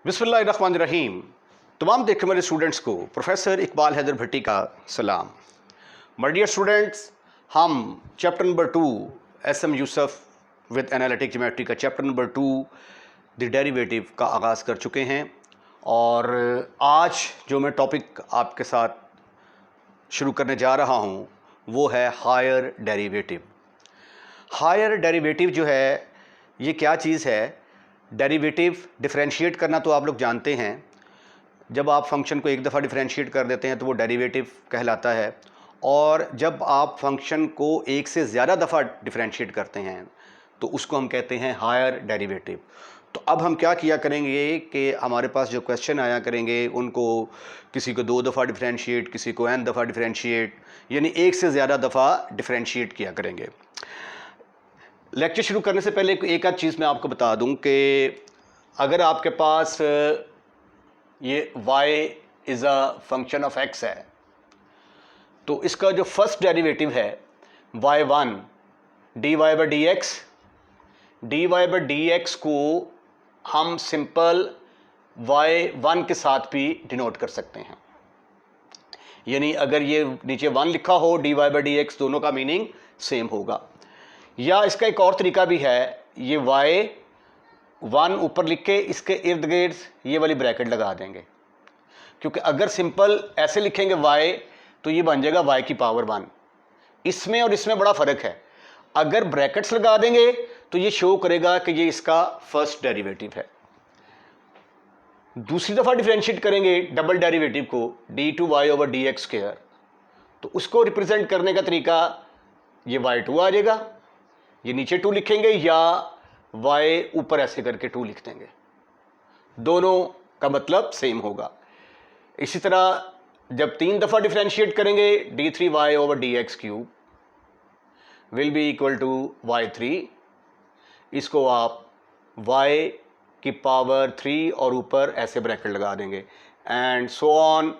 बिस्मिल्लाहिर्रहमानिर्रहीम। तमाम देखने वाले स्टूडेंट्स को प्रोफेसर इकबाल हैदर भट्टी का सलाम। माय डियर स्टूडेंट्स, हम chapter number 2 SM. Yusuf with analytic geometry का चैप्टर नंबर 2 द डेरिवेटिव का आगाज़ कर चुके हैं और आज जो मैं टॉपिक आपके साथ शुरू करने जा रहा हूँ वो है हायर डेरिवेटिव। हायर डेरिवेटिव जो है ये क्या चीज़ है? डेरिवेटिव डिफरेंशिएट करना तो आप लोग जानते हैं। जब आप फंक्शन को एक दफ़ा डिफरेंशिएट कर देते हैं तो वो डेरिवेटिव कहलाता है, और जब आप फंक्शन को एक से ज़्यादा दफ़ा डिफरेंशिएट करते हैं तो उसको हम कहते हैं हायर डेरिवेटिव। तो अब हम क्या किया करेंगे कि हमारे पास जो क्वेश्चन आया करेंगे उनको किसी को 2 दफ़ा डिफरेंशिएट, किसी को n दफ़ा डिफरेंशिएट, यानी एक से ज़्यादा दफ़ा डिफरेंशिएट किया करेंगे। लेक्चर शुरू करने से पहले एक आध चीज़ मैं आपको बता दूं कि अगर आपके पास ये y is a function of x है तो इसका जो फर्स्ट डेरिवेटिव है y1 dy by D x को हम सिंपल y1 के साथ भी डिनोट कर सकते हैं। यानी अगर ये नीचे 1 लिखा हो dy बाई डी एक्स, दोनों का मीनिंग सेम होगा। या इसका एक और तरीका भी है, ये y1 ऊपर लिख के इसके इर्द गिर्द ये वाली ब्रैकेट लगा देंगे, क्योंकि अगर सिंपल ऐसे लिखेंगे y तो ये बन जाएगा y की पावर 1। इसमें और इसमें बड़ा फ़र्क है। अगर ब्रैकेट्स लगा देंगे तो ये शो करेगा कि ये इसका फर्स्ट डेरिवेटिव है। दूसरी दफ़ा डिफरेंशिएट करेंगे डबल डेरिवेटिव को d2y over d x square, तो उसको रिप्रेजेंट करने का तरीका ये y2 आ जाएगा, ये नीचे 2 लिखेंगे या y ऊपर ऐसे करके 2 लिख देंगे, दोनों का मतलब सेम होगा। इसी तरह जब 3 दफ़ा डिफरेंशिएट करेंगे d3y over d x cube will be equal to y3। इसको आप y की पावर 3 और ऊपर ऐसे ब्रैकेट लगा देंगे and so on.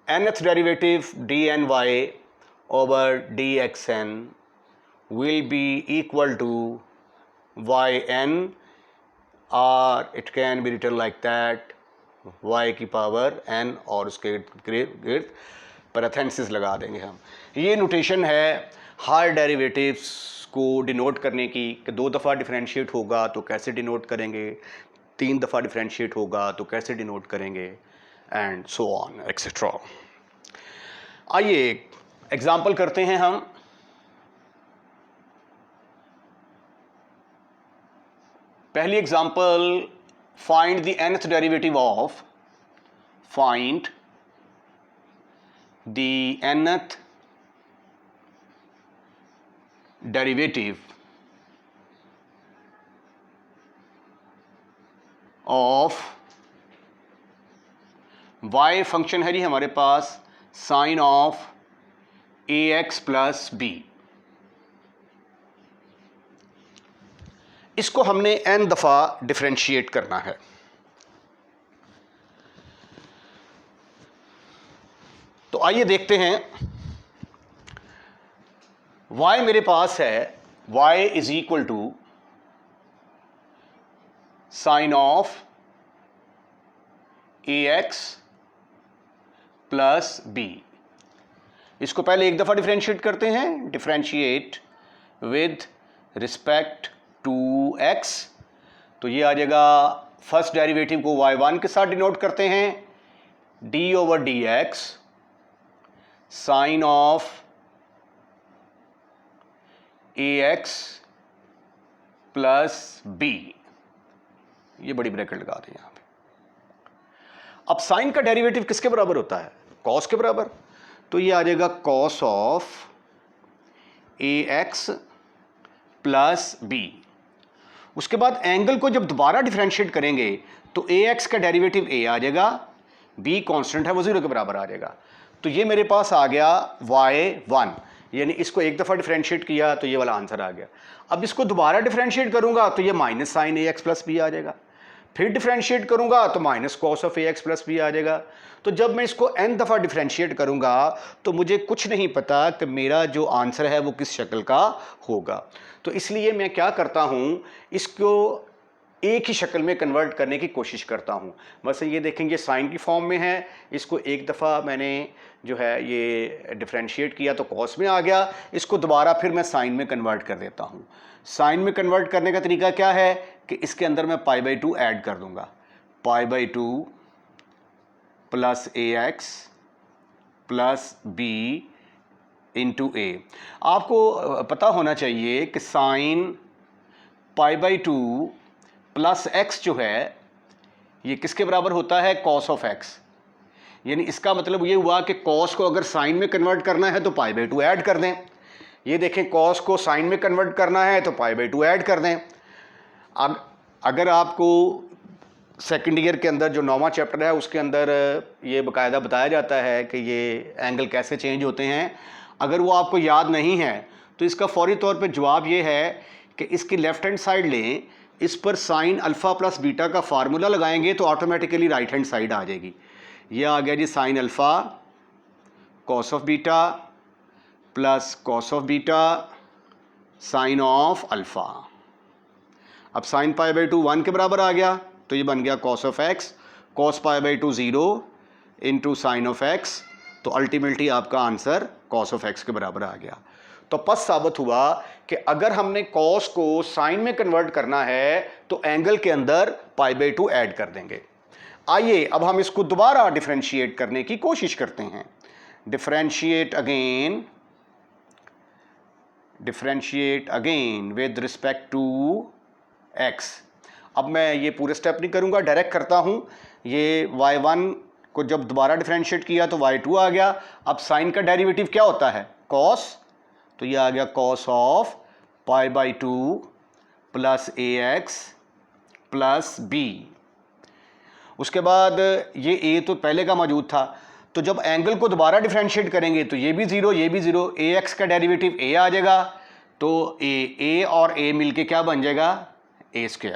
nth derivative dny over dxn will be equal to yn, or it can be written like that y की power n और उसके गिर्द पैरेंथेसिस लगा देंगे हम। ये नोटेशन है हायर डेरिवेटिव्स को डिनोट करने की कि 2 दफ़ा डिफरेंशिएट होगा तो कैसे डिनोट करेंगे, 3 दफ़ा डिफरेंशिएट होगा तो कैसे डिनोट करेंगे, एंड सो ऑन एक्सेट्रा। आइए एग्जाम्पल करते हैं हम। पहली example, find the nth derivative of, find the nth derivative of y function है जी हमारे पास sine of ax plus b। इसको हमने n दफ़ा डिफरेंशिएट करना है। तो आइए देखते हैं। y मेरे पास है, y is equal to sine of ax plus b। इसको पहले एक दफ़ा डिफरेंशिएट करते हैं, differentiate with respect to x। तो ये आ जाएगा, फर्स्ट डेरिवेटिव को y1 के साथ डिनोट करते हैं d over d x sine of ax plus b। ये बड़ी ब्रैकेट लगा दें यहां पे। अब साइन का डेरिवेटिव किसके बराबर होता है? कॉस के बराबर। तो ये आ जाएगा cos of ax plus b। उसके बाद एंगल को जब दोबारा डिफरेंशिएट करेंगे तो ax का डेरिवेटिव a आ जाएगा, b कांस्टेंट है वो 0 के बराबर आ जाएगा। तो ये मेरे पास आ गया y1, यानी इसको एक दफ़ा डिफरेंशिएट किया तो ये वाला आंसर आ गया। अब इसको दोबारा डिफरेंशिएट करूंगा तो ये minus sine ax plus b आ जाएगा, फिर डिफरेंशिएट करूंगा तो minus cos of ax plus b आ जाएगा। तो जब मैं इसको n दफ़ा डिफरेंशिएट करूंगा तो मुझे कुछ नहीं पता कि मेरा जो आंसर है वो किस शक्ल का होगा। तो इसलिए मैं क्या करता हूं, इसको एक ही शक्ल में कन्वर्ट करने की कोशिश करता हूँ। वैसे ये देखेंगे साइन की फॉर्म में है, इसको एक दफ़ा मैंने जो है ये डिफ्रेंशिएट किया तो कॉस में आ गया, इसको दोबारा फिर मैं साइन में कन्वर्ट कर देता हूँ। साइन में कन्वर्ट करने का तरीका क्या है कि इसके अंदर मैं π/2 ऐड कर दूंगा, π/2 plus ax plus b into a. आपको पता होना चाहिए कि साइन π/2 प्लस x जो है ये किसके बराबर होता है, कॉस ऑफ x। यानी इसका मतलब ये हुआ कि कॉस को अगर साइन में कन्वर्ट करना है तो π/2 ऐड कर दें। ये देखें, कॉस को साइन में कन्वर्ट करना है तो π/2 ऐड कर दें। अब अगर आपको सेकेंड ईयर के अंदर जो 9वां चैप्टर है उसके अंदर ये बाकायदा बताया जाता है कि ये एंगल कैसे चेंज होते हैं, अगर वो आपको याद नहीं है तो इसका फौरी तौर पे जवाब ये है कि इसकी लेफ़्ट हैंड साइड लें, इस पर साइन अल्फ़ा प्लस बीटा का फार्मूला लगाएंगे तो ऑटोमेटिकली राइट हैंड साइड आ जाएगी। ये आ गया जी sine alpha cos of beta plus cos of beta sine of alpha. अब साइन π/2 1 के बराबर आ गया तो ये बन गया cos of x, cos π/2 0 into sine of x, तो अल्टीमेटली आपका आंसर कॉस ऑफ एक्स के बराबर आ गया। तो पस साबित हुआ कि अगर हमने कॉस को साइन में कन्वर्ट करना है तो एंगल के अंदर π/2 ऐड कर देंगे। आइए अब हम इसको दोबारा डिफरेंशिएट करने की कोशिश करते हैं। Differentiate again with respect to x। अब मैं ये पूरे स्टेप नहीं करूंगा, डायरेक्ट करता हूं। ये y1 को जब दोबारा डिफरेंशिएट किया तो y2 आ गया। अब साइन का डेरिवेटिव क्या होता है, cos, तो ये आ गया cos of π/2 plus ax plus b। उसके बाद ये a तो पहले का मौजूद था, तो जब एंगल को दोबारा डिफरेंशिएट करेंगे तो ये भी ज़ीरो, ये भी ज़ीरो, ax का डेरिवेटिव a आ जाएगा, तो a और a मिलके क्या बन जाएगा, a²।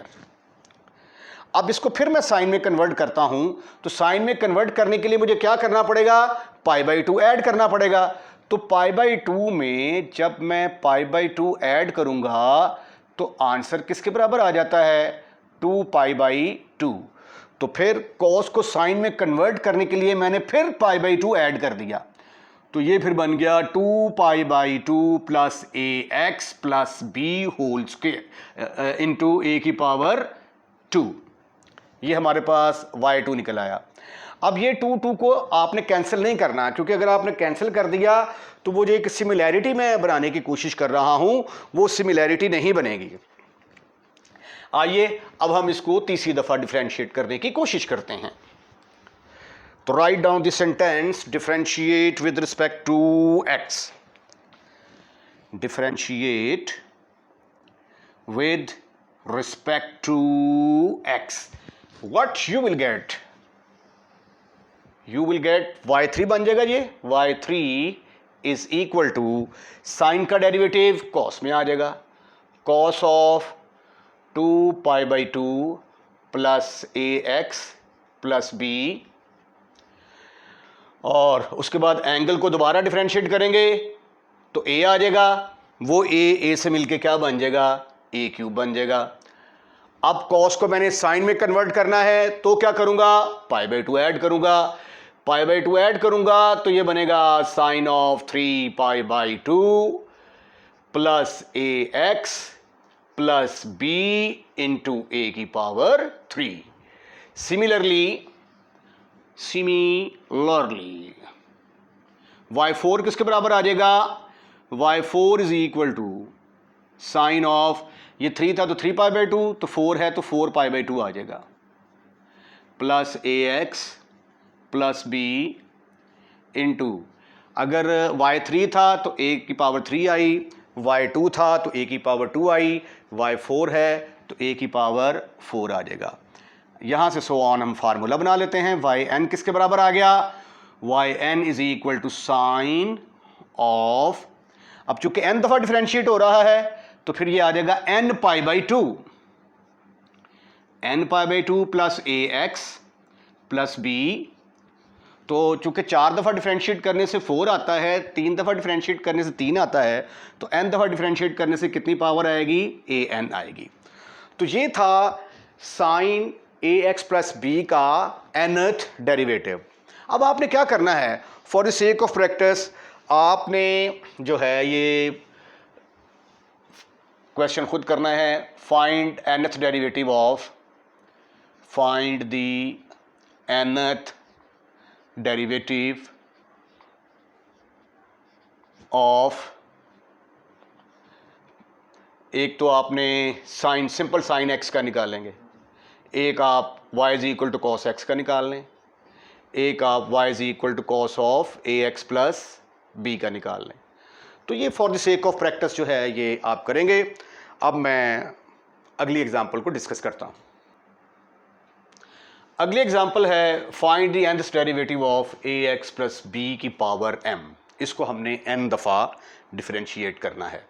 अब इसको फिर मैं साइन में कन्वर्ट करता हूं, तो साइन में कन्वर्ट करने के लिए मुझे क्या करना पड़ेगा, π/2 ऐड करना पड़ेगा। तो π/2 में जब मैं π/2 ऐड करूंगा तो आंसर किसके बराबर आ जाता है, 2π/2। तो फिर कॉस को साइन में कन्वर्ट करने के लिए मैंने फिर π/2 ऐड कर दिया, तो ये फिर बन गया 2π/2 plus ax plus b whole square into a⁻²। ये हमारे पास y2 निकल आया। अब ये 2 को आपने कैंसिल नहीं करना, क्योंकि अगर आपने कैंसिल कर दिया तो वो जो एक सिमिलैरिटी मैं बनाने की कोशिश कर रहा हूं वो सिमिलैरिटी नहीं बनेगी। आइए अब हम इसको तीसरी दफ़ा डिफरेंशिएट करने की कोशिश करते हैं। तो write down this sentence, differentiate with respect to x। Differentiate with respect to x, what you will get, you will get y3 बन जाएगा। ये y3 is equal to sine का डेरिवेटिव cos में आ जाएगा, cos of 2π/2 plus ax plus b, और उसके बाद एंगल को दोबारा डिफरेंशिएट करेंगे तो a आ जाएगा, वो a से मिलके क्या बन जाएगा, a³ बन जाएगा। अब cos को मैंने साइन में कन्वर्ट करना है तो क्या करूंगा, π/2 ऐड करूंगा, π/2 ऐड करूंगा तो ये बनेगा sine of 3π/2 plus ax plus b into a⁻3। Similarly y4 किसके बराबर आ जाएगा, y4 is equal to sine of, ये 3 था तो 3π/2, तो 4 है तो 4π/2 आ जाएगा, plus ax plus b into, अगर y3 था तो a⁻3 आई, y2 था तो a⁻2 आई, y4 है तो a⁻4 आ जाएगा। यहाँ से सो ऑन हम फार्मूला बना लेते हैं। yn किसके बराबर आ गया, yn is equal to sine of, अब चूंकि n दफ़ा डिफरेंशिएट हो रहा है तो फिर ये आ जाएगा nπ/2, nπ/2 plus ax plus b। तो चूंकि 4 दफ़ा डिफरेंशिएट करने से 4 आता है, 3 दफ़ा डिफरेंशिएट करने से 3 आता है, तो n दफ़ा डिफरेंशिएट करने से कितनी पावर आएगी, an आएगी। तो ये था साइन ए एक्स प्लस बी का nth डेरिवेटिव। अब आपने क्या करना है, for the sake of practice आपने जो है ये क्वेश्चन खुद करना है। Find nth derivative of, find the nth derivative of, एक तो आपने साइन, सिंपल साइन एक्स का निकालेंगे, एक आप y is equal to cos x का निकाल लें, एक आप y is equal to cos of a x plus b का निकाल लें। तो ये for the sake of practice जो है ये आप करेंगे। अब मैं अगली एग्जांपल को डिस्कस करता हूँ। अगली एग्जांपल है find the nth derivative of a x plus b की पावर m। इसको हमने n दफ़ा डिफरेंशिएट करना है।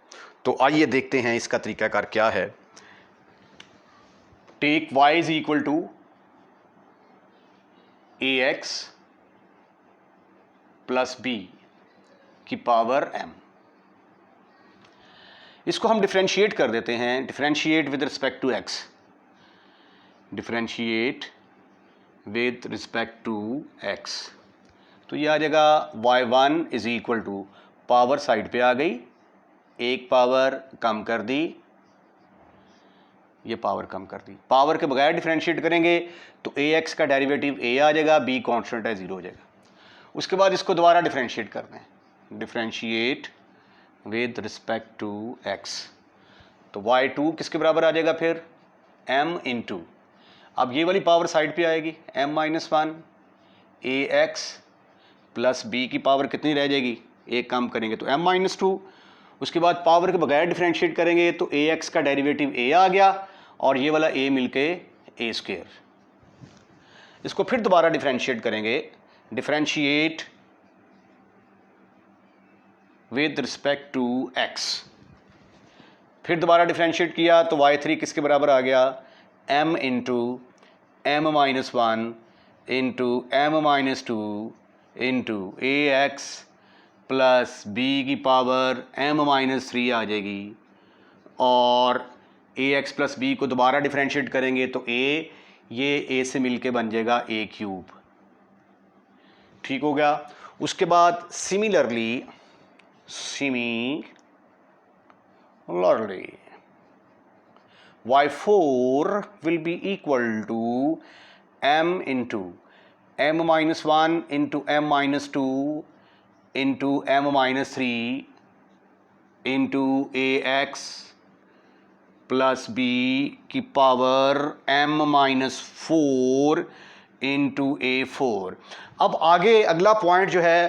तो आइए देखते हैं इसका तरीकाकार क्या है। Take y is equal to a x plus b की पावर m। इसको हम डिफरेंशिएट कर देते हैं, differentiate with respect to x, differentiate with respect to x। तो ये आ जाएगा y1 is equal to, power side पे आ गई, एक पावर कम कर दी, ये पावर कम कर दी। पावर के बगैर डिफरेंशिएट करेंगे तो ए एक्स का डेरिवेटिव a आ जाएगा, b कांस्टेंट है 0 हो जाएगा। उसके बाद इसको दोबारा डिफरेंशिएट करना है, differentiate with respect to x। तो y2 किसके बराबर आ जाएगा फिर, m इंटू, अब ये वाली पावर साइड पे आएगी, m-1 ए एक्स प्लस बी की पावर कितनी रह जाएगी, एक कम करेंगे तो m-2। उसके बाद पावर के बगैर डिफरेंशिएट करेंगे तो ए एक्स का डेरिवेटिव a आ गया और ये वाला a मिलके a स्क्वायर। इसको फिर दोबारा डिफरेंशिएट करेंगे, differentiate with respect to x। फिर दोबारा डिफरेंशिएट किया तो y3 किसके बराबर आ गया, m into m-1 into m-2 into a x plus b की पावर m-3 आ जाएगी और ए एक्स प्लस बी को दोबारा डिफरेंशिएट करेंगे तो a, ये a से मिलके बन जाएगा a क्यूब। ठीक हो गया। उसके बाद similarly y4 will be equal to m into m-1 into m-2 into m-3 into ax plus b की पावर m-4 इंटू a4। अब आगे अगला पॉइंट जो है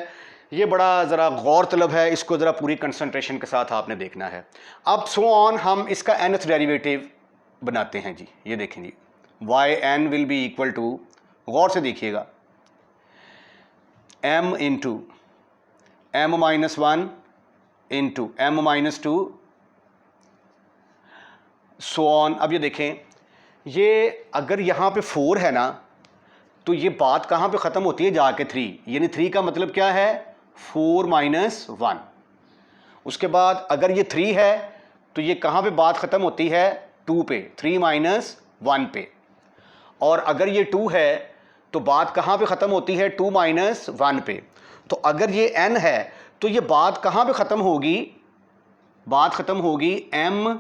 ये बड़ा ज़रा गौर तलब है, इसको ज़रा पूरी कंसंट्रेशन के साथ आपने देखना है। अब सो ऑन हम इसका nth डेरिवेटिव बनाते हैं जी। ये देखें जी, yn will be equal to, गौर से देखिएगा, m into m-1 into m-2 so on. अब ये देखें, ये अगर यहाँ पे 4 है ना तो ये बात कहाँ पे ख़त्म होती है, जाके 3, यानी 3 का मतलब क्या है, 4 - 1। उसके बाद अगर ये 3 है तो ये कहाँ पे बात ख़त्म होती है, 2 पे, 3 - 1 पे। और अगर ये 2 है तो बात कहाँ पे ख़त्म होती है, 2 - 1 पे। तो अगर ये n है तो ये बात कहाँ पे ख़त्म होगी, बात ख़त्म होगी m,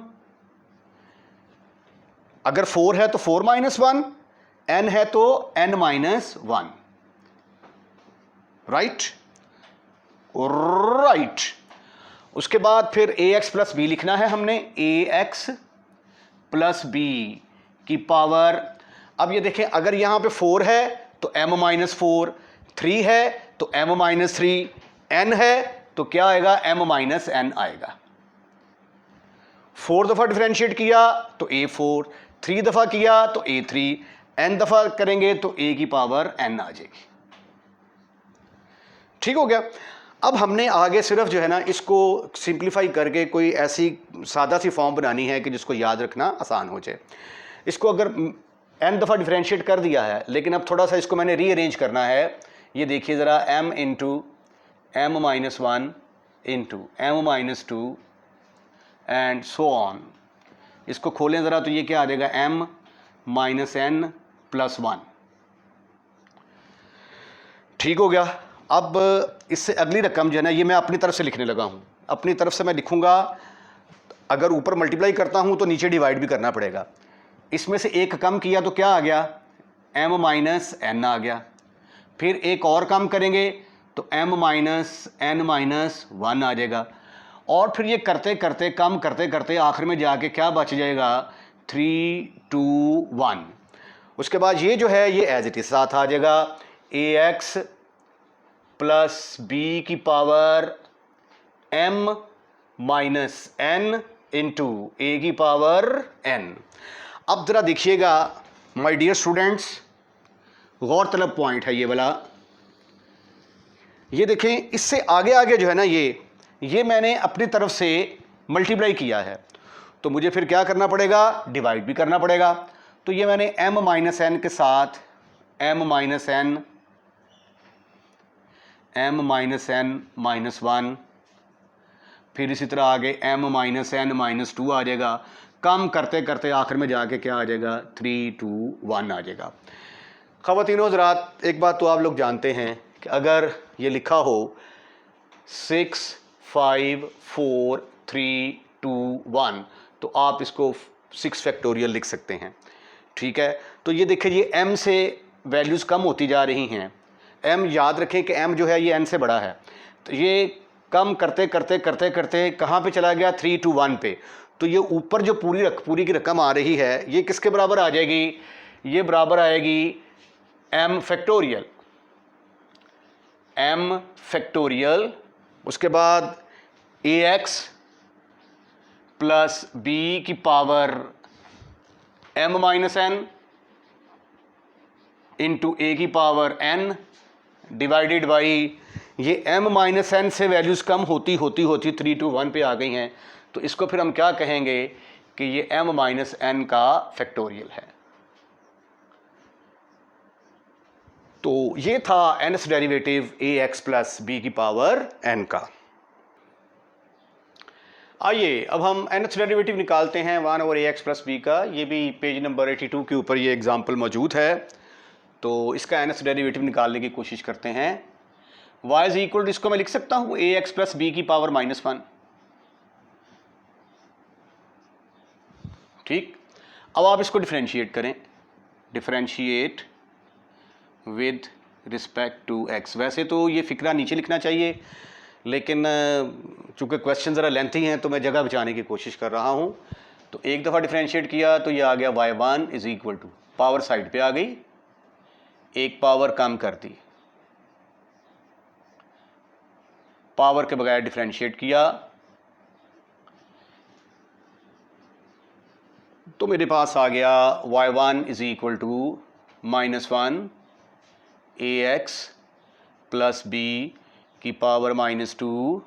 अगर 4 है तो 4 - 1, n है तो n - 1, राइट राइट। उसके बाद फिर ए एक्स प्लस बी लिखना है हमने, ए एक्स प्लस बी की पावर। अब ये देखें, अगर यहाँ पे 4 है तो m-4, 3 है तो m-3, n है तो क्या आएगा, m-n आएगा। 4 दफ़ा डिफरेंशिएट किया तो a4, 3 दफ़ा किया तो a3, n दफ़ा करेंगे तो a की पावर n आ जाएगी। ठीक हो गया। अब हमने आगे सिर्फ जो है ना इसको सिंप्लीफाई करके कोई ऐसी सादा सी फॉर्म बनानी है कि जिसको याद रखना आसान हो जाए। इसको अगर n दफ़ा डिफरेंशिएट कर दिया है, लेकिन अब थोड़ा सा इसको मैंने रीअरेंज करना है। ये देखिए ज़रा, m into m-1 into m-2 and so on. इसको खोलें ज़रा तो ये क्या आ जाएगा, m minus n plus one. ठीक हो गया। अब इससे अगली रकम जो है ना, ये मैं अपनी तरफ से लिखने लगा हूँ। अपनी तरफ से मैं लिखूँगा, अगर ऊपर मल्टीप्लाई करता हूँ तो नीचे डिवाइड भी करना पड़ेगा। इसमें से एक कम किया तो क्या आ गया, m माइनस एन आ गया। फिर एक और कम करेंगे तो m minus n minus one आ जाएगा। और फिर ये करते करते कम करते करते आखिर में जाके क्या बच जाएगा, 3 2 1। उसके बाद ये जो है ये एज इट इज साथ आ जाएगा, ax प्लस बी की power m minus n into a की पावर n। अब ज़रा देखिएगा माय डियर स्टूडेंट्स, गौर तलब पॉइंट है ये वाला। ये देखें, इससे आगे आगे जो है ना, ये मैंने अपनी तरफ से मल्टीप्लाई किया है, तो मुझे फिर क्या करना पड़ेगा, डिवाइड भी करना पड़ेगा। तो ये मैंने m माइनस एन के साथ m minus n minus one, फिर इसी तरह आगे m minus n minus two आ जाएगा। कम करते करते आखिर में जाके क्या आ जाएगा, 3 2 1 आ जाएगा। ख़वातीनो हज़रात, एक बात तो आप लोग जानते हैं कि अगर ये लिखा हो 6 5 4 3 2 1 तो आप इसको 6 फैक्टोरियल लिख सकते हैं। ठीक है, तो ये देखिए, ये m से वैल्यूज़ कम होती जा रही हैं। m याद रखें कि m जो है ये n से बड़ा है, तो ये कम करते करते करते करते कहाँ पे चला गया, 3 2 1 पे। तो ये ऊपर जो पूरी की रकम आ रही है, ये किसके बराबर आ जाएगी, ये बराबर आएगी m फैक्टोरियल। उसके बाद ax प्लस बी की power m minus n into a की पावर n डिवाइडेड बाई ये m माइनस एन से वैल्यूज़ कम होती 3 2 1 पे आ गई हैं, तो इसको फिर हम क्या कहेंगे कि ये m माइनस एन का फैक्टोरियल है। तो ये था nth derivative ax plus b की पावर n का। आइए अब हम nth डेरिवेटिव निकालते हैं 1 ओवर ax प्लस बी का। ये भी पेज नंबर 82 के ऊपर ये एग्जाम्पल मौजूद है। तो इसका nth डेरिवेटिव निकालने की कोशिश करते हैं। y इज इक्वल टू, इसको मैं लिख सकता हूँ ax प्लस बी की पावर माइनस वन। ठीक, अब आप इसको डिफरेंशिएट करें, differentiate with respect to x। वैसे तो ये फिक्रा नीचे लिखना चाहिए, लेकिन चूँकि क्वेश्चन ज़रा लेंथी हैं तो मैं जगह बचाने की कोशिश कर रहा हूँ। तो एक दफ़ा डिफरेंशिएट किया तो ये आ गया y1 is equal to, power side पे आ गई, एक पावर कम कर दी, पावर के बगैर डिफरेंशिएट किया तो मेरे पास आ गया y1 is equal to minus one ax plus b की पावर माइनस टू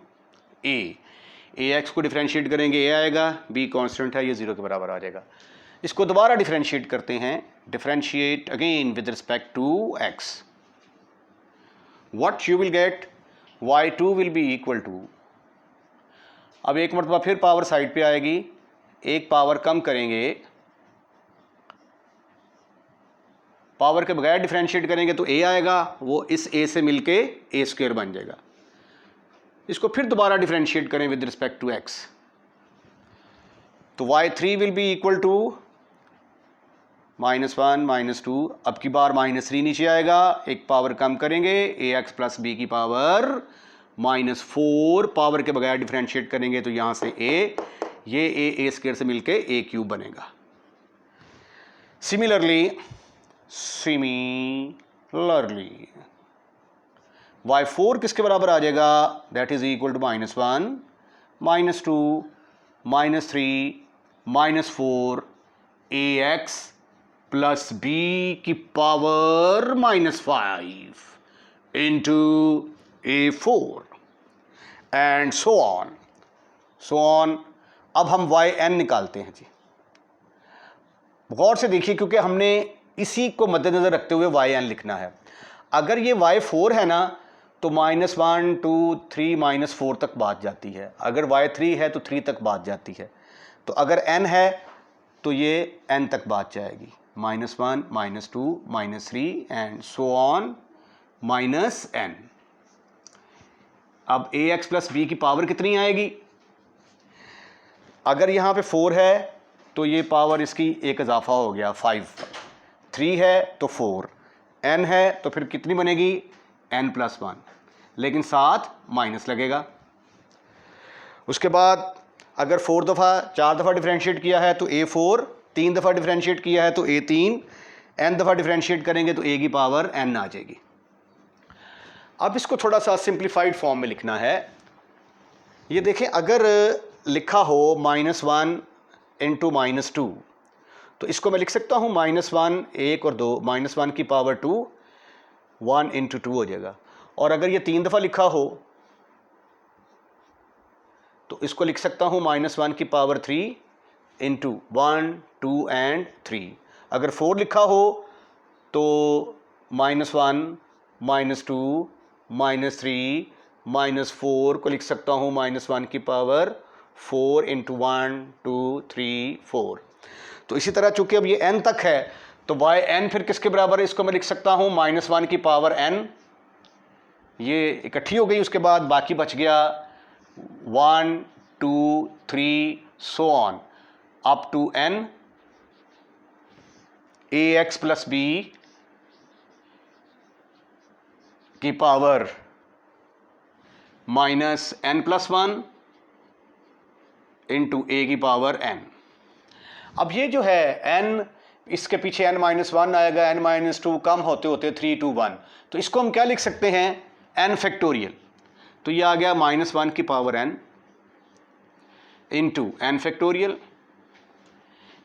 ax को डिफरेंशिएट करेंगे a आएगा, b कांस्टेंट है, ये 0 के बराबर आ जाएगा। इसको दोबारा डिफरेंशिएट करते हैं, differentiate again with respect to x। What you will get, y2 will be equal to, अब एक मरतबा फिर पावर साइड पे आएगी, एक पावर कम करेंगे, पावर के बगैर डिफरेंशिएट करेंगे तो a आएगा, वो इस a से मिलके a स्क्वायर बन जाएगा। इसको फिर दोबारा डिफरेंशिएट करें विद रिस्पेक्ट टू x, तो y3 will be equal to minus one minus two, अब की बार माइनस 3 नीचे आएगा, एक पावर कम करेंगे, ax प्लस बी की पावर माइनस 4, पावर के बगैर डिफरेंशिएट करेंगे तो यहाँ से a, ये a स्क्वायर से मिलके a क्यूब बनेगा। सिमिलरली y4 किसके बराबर आ जाएगा, that is equal to minus one minus two minus three minus four ax plus b की power minus 5 into a4 and so on. अब हम yn निकालते हैं जी। गौर से देखिए, क्योंकि हमने इसी को मद्देनज़र रखते हुए yn लिखना है। अगर ये y4 है ना तो -1 2 3 -4 तक बात जाती है, अगर y3 है तो 3 तक बात जाती है, तो अगर n है तो ये n तक बात जाएगी। -1 -2 -3 एंड सो ऑन -n। अब ax प्लस बी की पावर कितनी आएगी? अगर यहाँ पे 4 है तो ये पावर इसकी एक इजाफा हो गया 5, 3 है तो 4, n है तो फिर कितनी बनेगी? n+1, लेकिन साथ माइनस लगेगा। उसके बाद अगर 4 दफ़ा डिफरेंशिएट किया है तो a4, 3 दफ़ा डिफरेंशिएट किया है तो a3, n दफ़ा डिफरेंशिएट करेंगे तो a की पावर n आ जाएगी। अब इसको थोड़ा सा सिंप्लीफाइड फॉर्म में लिखना है। ये देखें, अगर लिखा हो -1 इंटू -2 तो इसको मैं लिख सकता हूँ -1 1 और 2, -1 की पावर 2, 1 इंटू 2 हो जाएगा। और अगर ये 3 दफ़ा लिखा हो तो इसको लिख सकता हूँ -1 की पावर 3 इंटू 1 2 एंड 3। अगर 4 लिखा हो तो -1 -2 -3 -4 को लिख सकता हूँ -1 की पावर 4 इंटू 1 2 3 4। तो इसी तरह चूंकि अब ये n तक है तो yn फिर किसके बराबर है? इसको मैं लिख सकता हूँ -1 की पावर n, ये इकट्ठी हो गई। उसके बाद बाकी बच गया 1 2 3 so on up to n ax plus b की पावर -n+1 इंटू a की पावर n। अब ये जो है n, इसके पीछे n-1 आएगा, n-2 कम होते होते 3 2 1, तो इसको हम क्या लिख सकते हैं? n factorial. तो ये आ गया -1 की power n into n factorial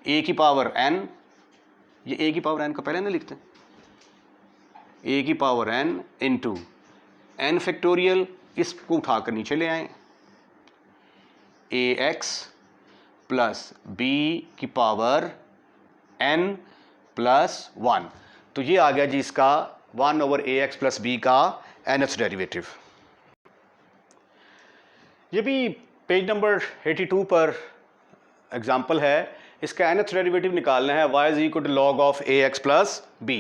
a की पावर n। ये a की पावर n को पहले ना लिखते हैं, a की power n into n factorial, इसको उठाकर नीचे ले आए, ax प्लस b की पावर n+1। तो ये आ गया जी इसका 1/ax प्लस b का nth डेरिवेटिव। ये भी पेज नंबर 82 पर एग्जाम्पल है। इसका nth डेरिवेटिव निकालना है, y is equal to log of ax plus b।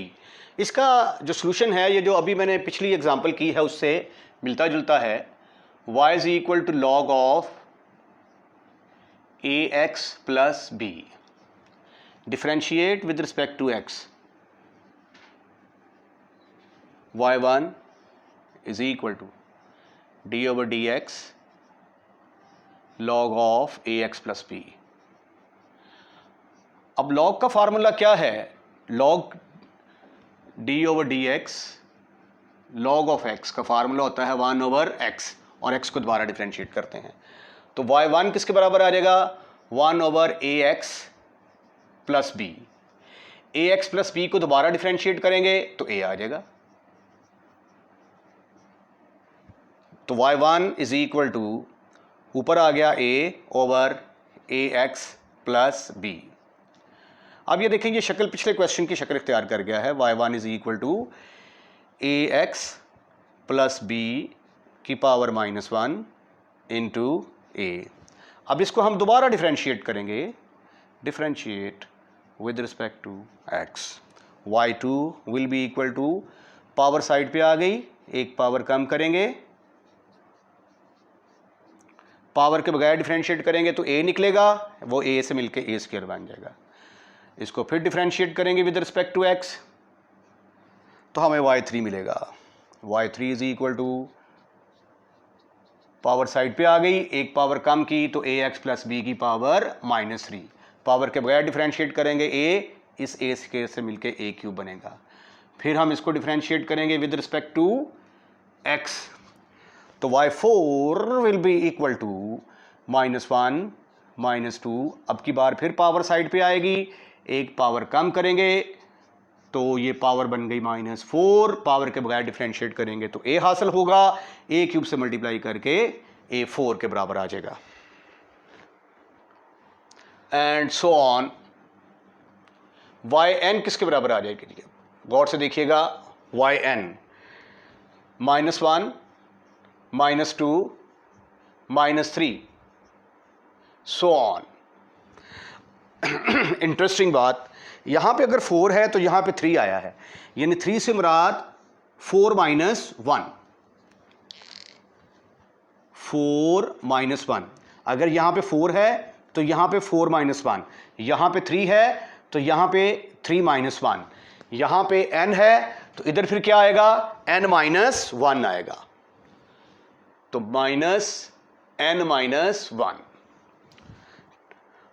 इसका जो सोल्यूशन है, ये जो अभी मैंने पिछली एग्जाम्पल की है उससे मिलता जुलता है। y is equal to log of ax plus b, differentiate with respect to x, y1 is equal to d/dx log of ax plus b। अब log का फार्मूला क्या है? log d/dx log of x का formula होता है 1/x, और x को दोबारा डिफरेंशिएट करते हैं तो y1 किसके बराबर आ जाएगा? 1/ax plus b। ax plus b को दोबारा डिफरेंशिएट करेंगे तो a आ जाएगा। तो y1 इज इक्वल टू, ऊपर आ गया a/ax प्लस b। अब ये देखेंगे शक्ल पिछले क्वेश्चन की शक्ल इख्तियार कर गया है। y1 is equal to ax plus b की पावर -1 इंटू a। अब इसको हम दोबारा डिफरेंशिएट करेंगे, differentiate with respect to x। y2 will be equal to, power side पे आ गई, एक पावर कम करेंगे, पावर के बगैर डिफरेंशिएट करेंगे तो a निकलेगा, वो a से मिलके a² बन जाएगा। इसको फिर डिफरेंशिएट करेंगे विद रिस्पेक्ट टू x तो हमें y3 मिलेगा। y3 is equal to, power side पे आ गई, एक पावर कम की तो ax प्लस b की पावर -3, पावर के बगैर डिफरेंशिएट करेंगे a, इस a से मिलके a³ बनेगा। फिर हम इसको डिफरेंशिएट करेंगे विद रिस्पेक्ट टू x तो y4 will be equal to -1 -2। अब की बार फिर पावर साइड पे आएगी, एक पावर कम करेंगे तो ये पावर बन गई -4, पावर के बगैर डिफरेंशिएट करेंगे तो a हासिल होगा, a³ से मल्टीप्लाई करके a4 के बराबर आ जाएगा, एंड सो ऑन। yn किसके बराबर आ जाएगी? गौर से देखिएगा, yn -1 -2 -3 सो ऑन। इंटरेस्टिंग बात यहाँ पे अगर 4 है तो यहाँ पे 3 आया है, यानी 3 से मुराद 4 माइनस 1, 4 माइनस 1। अगर यहाँ पे 4 है तो यहाँ पे 4 माइनस 1, यहाँ पे 3 है तो यहाँ पे 3 माइनस 1, यहाँ पे n है तो इधर फिर क्या आएगा, n माइनस 1 आएगा, तो माइनस n माइनस 1,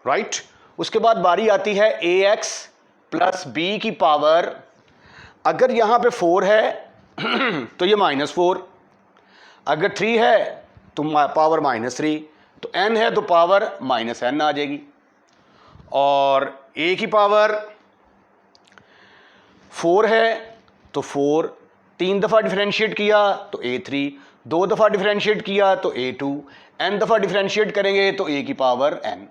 राइट। उसके बाद बारी आती है ax प्लस बी की पावर, अगर यहाँ पे 4 है तो ये माइनस 4, अगर 3 है तो पावर माइनस 3, तो n है तो पावर माइनस n आ जाएगी। और a की पावर 4 है तो 4, 3 दफ़ा डिफरेंशिएट किया तो a3, 2 दफ़ा डिफरेंशिएट किया तो a2, n दफ़ा डिफरेंशिएट करेंगे तो a की पावर n।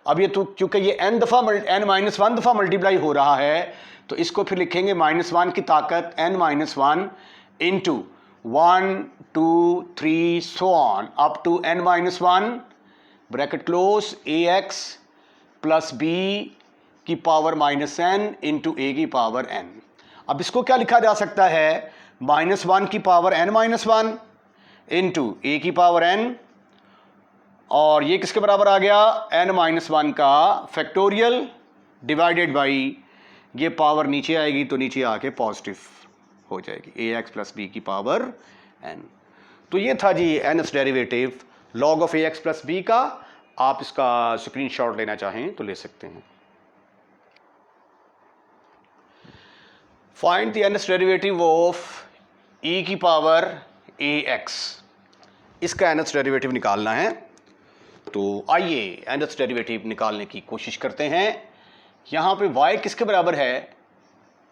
अब ये तो क्योंकि ये n दफ़ा n माइनस 1 दफ़ा मल्टीप्लाई हो रहा है तो इसको फिर लिखेंगे -1 की ताकत n minus 1 into 1 2 3 so on up to n minus 1 bracket close ax plus b की power minus n into a की पावर n। अब इसको क्या लिखा जा सकता है, -1 की power n minus 1 into a की पावर n, और ये किसके बराबर आ गया, n माइनस 1 का फैक्टोरियल डिवाइडेड बाई, ये पावर नीचे आएगी तो नीचे आके पॉजिटिव हो जाएगी, ax प्लस b की पावर n। तो ये था जी nth derivative log of ax plus b का। आप इसका स्क्रीनशॉट लेना चाहें तो ले सकते हैं। Find the nth derivative of e की पावर ax, इसका nth डेरिवेटिव निकालना है। तो आइए nth डेरिवेटिव निकालने की कोशिश करते हैं। यहाँ पे y किसके बराबर है,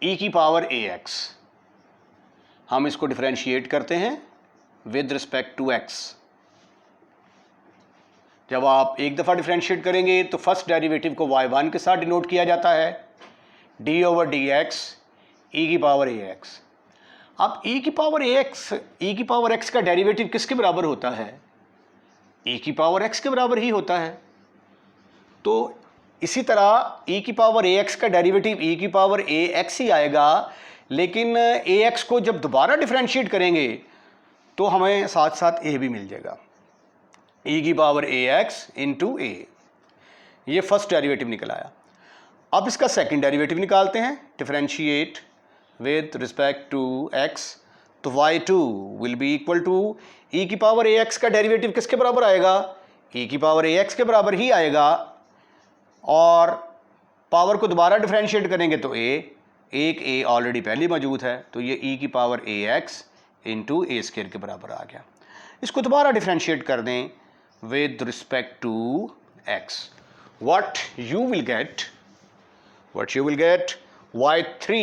e की पावर ax। हम इसको डिफरेंशिएट करते हैं विद रिस्पेक्ट टू x। जब आप एक दफ़ा डिफरेंशिएट करेंगे तो फर्स्ट डेरिवेटिव को y1 के साथ डिनोट किया जाता है, d ओवर dx e की पावर ax। अब e की पावर x का डेरिवेटिव किसके बराबर होता है, e की पावर x के बराबर ही होता है। तो इसी तरह e की पावर ax का डेरिवेटिव e की पावर ax ही आएगा, लेकिन ax को जब दोबारा डिफरेंशिएट करेंगे तो हमें साथ साथ a भी मिल जाएगा, e की पावर ax इंटू a। ये फर्स्ट डेरिवेटिव निकल आया। अब इसका सेकंड डेरिवेटिव निकालते हैं, differentiate with respect to x, तो y2 will be equal to e की पावर ax का डेरिवेटिव किसके बराबर आएगा, e की पावर ax के बराबर ही आएगा, और पावर को दोबारा डिफरेंशिएट करेंगे तो एक a ऑलरेडी पहले मौजूद है, तो ये e की power ax into a square के बराबर आ गया। इसको दोबारा डिफरेंशिएट कर दें with respect to x, what you will get y3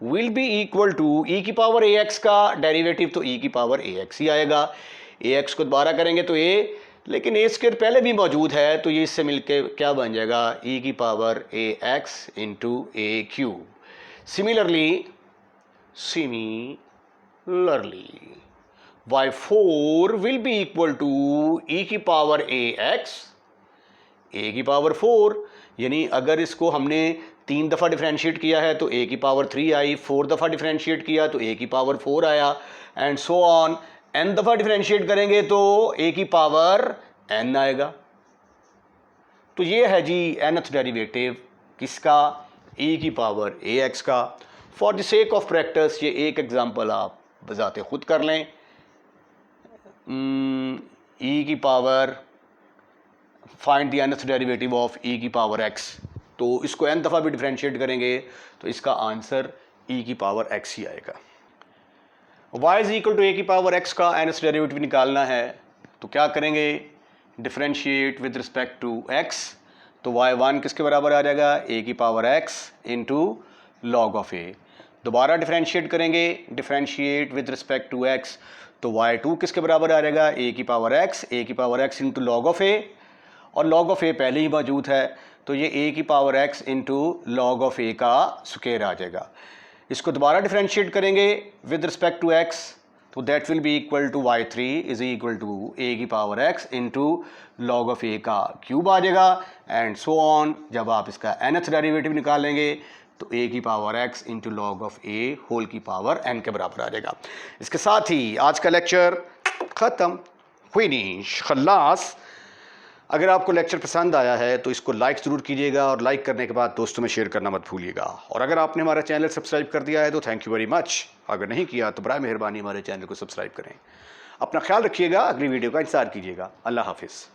will be equal to e की पावर ax का डेरिवेटिव तो e की पावर ax ही आएगा, ax को दोबारा करेंगे तो a, लेकिन a स्क्वायर पहले भी मौजूद है तो ये इससे मिलके क्या बन जाएगा, e की power ax into a cube. Similarly y4 will be equal to e की पावर ax, a की पावर 4, यानी अगर इसको हमने 3 दफ़ा डिफरेंशिएट किया है तो a की पावर 3 आई, 4 दफ़ा डिफरेंशिएट किया तो a की पावर 4 आया, एंड सो ऑन। n दफ़ा डिफरेंशिएट करेंगे तो a की पावर n आएगा। तो ये है जी nth डेरिवेटिव किसका, e की पावर ax का। For the sake of practice ये एक एग्जांपल आप बजाते खुद कर लें, e की power find the nth derivative of e की पावर x, तो इसको n दफ़ा भी डिफरेंशिएट करेंगे तो इसका आंसर e की पावर x ही आएगा। y is equal to a की पावर x का nth डेरिवेटिव निकालना है, तो क्या करेंगे, differentiate with respect to x, तो y1 किसके बराबर आ जाएगा, a की power x into log of a। दोबारा डिफरेंशिएट करेंगे, differentiate with respect to x, तो y2 किसके बराबर आ जाएगा, a की power x into log of a, और लॉग ऑफ a पहले ही मौजूद है तो ये a की power x into log of a का स्क्वायर आ जाएगा। इसको दोबारा डिफरेंशिएट करेंगे विद रिस्पेक्ट टू x, तो that will be equal to y3 is equal to a की power x into log of a का क्यूब आ जाएगा एंड सो ऑन। जब आप इसका nth डेरिवेटिव निकालेंगे तो a की power x into log of a whole की पावर n के बराबर आ जाएगा। इसके साथ ही आज का लेक्चर ख़त्म, फिनिश, खल्लास। अगर आपको लेक्चर पसंद आया है तो इसको लाइक ज़रूर कीजिएगा और लाइक करने के बाद दोस्तों में शेयर करना मत भूलिएगा। और अगर आपने हमारा चैनल सब्सक्राइब कर दिया है तो थैंक यू वेरी मच। अगर नहीं किया तो बराए मेहरबानी हमारे चैनल को सब्सक्राइब करें। अपना ख्याल रखिएगा, अगली वीडियो का इंतज़ार कीजिएगा। अल्लाह हाफिज़।